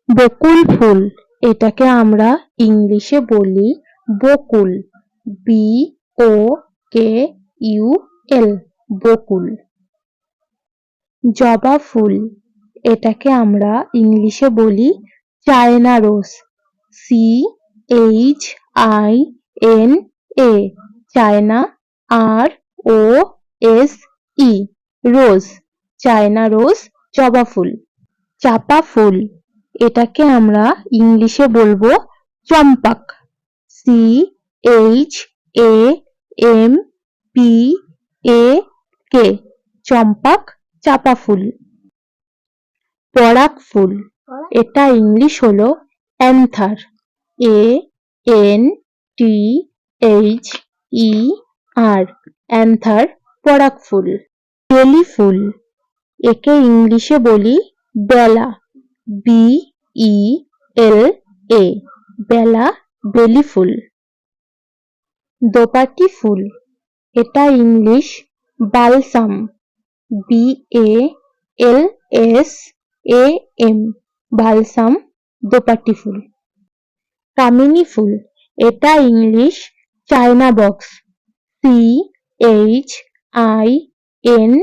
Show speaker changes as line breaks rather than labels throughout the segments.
বকুল ফুল এটাকে আমরা ইংলিশে বলি বকুল। BOKUL বকুল। জবা ফুল এটাকে আমরা ইংলিশে বলি China rose. CHINA China ROSE রোজ। চায়না রোজ জবা ফুল। চাপা ফুল এটাকে আমরা ইংলিশে বলবো চম্পাক। CHAMPAK চম্পাক চাপা ফুল। পরাগ ফুল এটা ইংলিশ হলো অ্যান্থার। ANTHER অ্যান্থার পরাগ ফুল। বেলি ফুল একে ইংলিশে বলি বেলা। BELA বেলা বেলি ফুল। দোপাটি ফুল এটা ইংলিশ বালসাম। BALSAM বালসাম দোপাটি ফুল। কামিনী ফুল এটা English China box. CHINA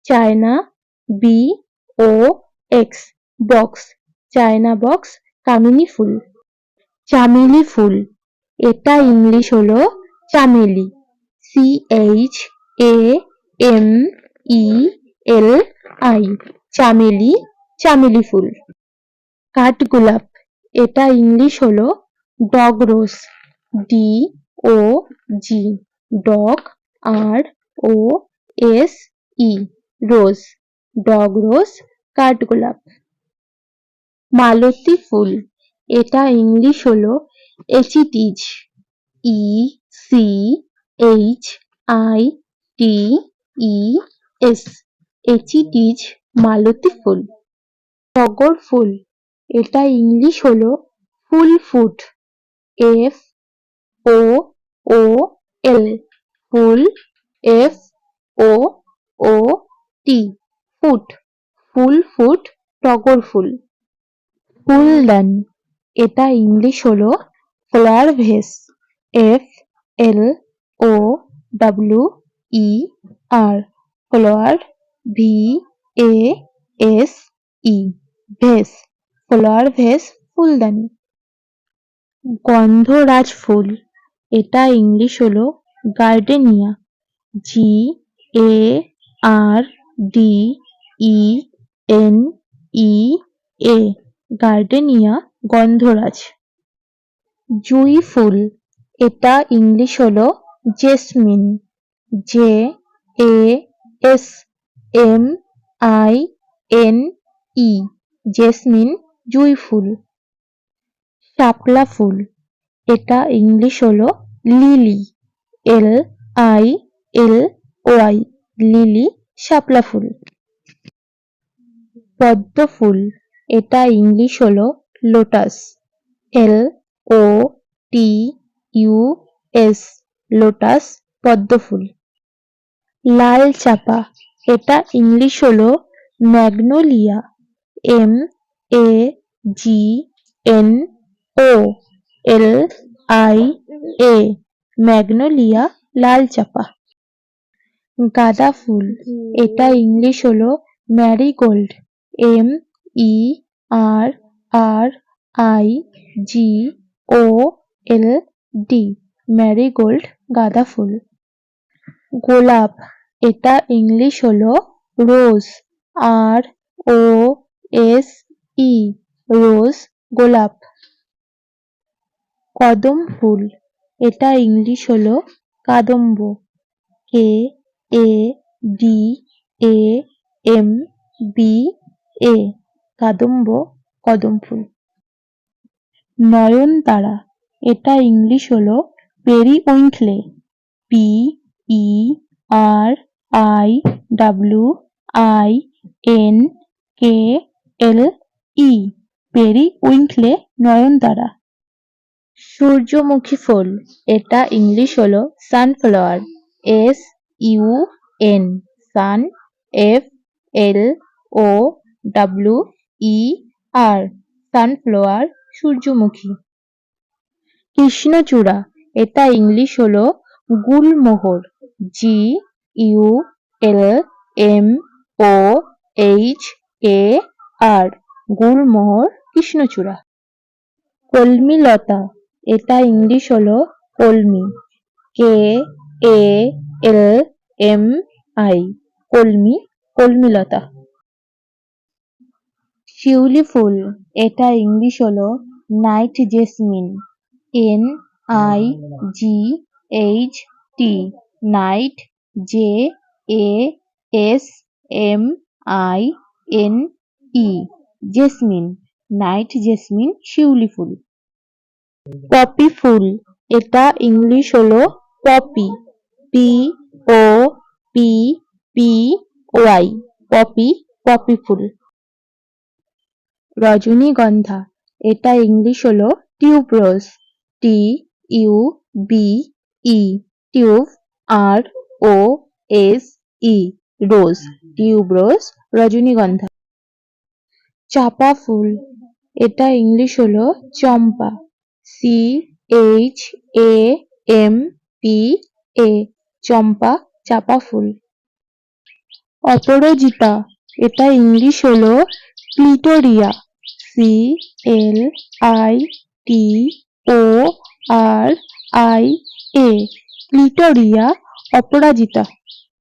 China BOX box China box কামিনী ফুল। চামেলি ফুল এটা ইংলিশ হলো চামেলি। CHAMELI চামেলি চামেলি ফুল। কাঠগোলাপ এটা ইংলিশ হলো ডগ রোজ। DOG ডগ ROSE রোজ ডগ রোজ কাঠগোলাপ। মালতী ফুল এটা ইংলিশ হলো এচিটিজ। ECHITES এচিটিজ মালতী ফুল। টগর ফুল এটা ইংলিশ হলো ফুল ফুট। FOOL ফুল FOOT ফুট ফুল ফুট টগর ফুল। ফুলদান এটা ইংলিশ হলো flower ভেস। FLOWER flower VASE ভেস flower ভেস ফুলদানি। গন্ধরাজ ফুল এটা ইংলিশ হলো গার্ডেনিয়া। GARDENIA গার্ডেনিয়া গন্ধরাজ। জুঁই ফুল এটা ইংলিশ হলো জেসমিন। JASMINE জেসমিন জুঁই ফুল। শাপলা ফুল এটা ইংলিশ হলো লিলি। LILY লিলি শাপলা ফুল। পদ্ম ফুল এটা ইংলিশ হলো লোটাস। LOTUS লোটাস পদ্ম ফুল। লাল চাপা এটা ইংলিশ হলো ম্যাগনোলিয়া। MAGNOLIA ম্যাগনোলিয়া লাল চাপা। গাঁদা ফুল এটা ইংলিশ হলো ম্যারিগোল্ড। MERRIGOLD ম্যারিগোল্ড গাঁদা ফুল। গোলাপ এটা ইংলিশ হলো রোজ। ROSE রোজ গোলাপ। কদম ফুল এটা ইংলিশ হলো কাদম্ব। KADAMBA কাদম্ব কদম ফুল। নয়নতারা এটা ইংলিশ হলো পেরিউইঙ্কলে। PERIWINKLE পেরিউইঙ্কলে নয়নতারা। সূর্যমুখী ফুল এটা ইংলিশ হলো সানফ্লাওয়ার। SUN সান FLOWER আর সানফ্লাওয়ার সূর্যমুখী। কৃষ্ণচূড়া এটা ইংলিশ হলো গুলমোহর, GULMOHAR, গুলমোহর কৃষ্ণচূড়া। কলমিলতা এটা ইংলিশ হলো কলমি, KALMI, কলমি, কলমিলতা। শিউলি ফুল এটা ইংলিশ হলো night jasmine, NIGHT, night, JASMINE, jasmine, night jasmine শিউলি ফুল। পপি ফুল এটা ইংলিশ হলো পপি, POPPY, পপি, পপি ফুল। রজনীগন্ধা এটা ইংলিশ হলো tuberose, TUBE, tube, ROSE, rose, tuberose, রজনীগন্ধা। চাপা ফুল এটা ইংলিশ হলো চম্পা, CHAMPA, চম্পা, চাপা ফুল। অপরাজিতা এটা ইংলিশ হলো ক্লিটোরিয়া, CLITORIA, ক্লিটোরিয়া, অপরাজিতা।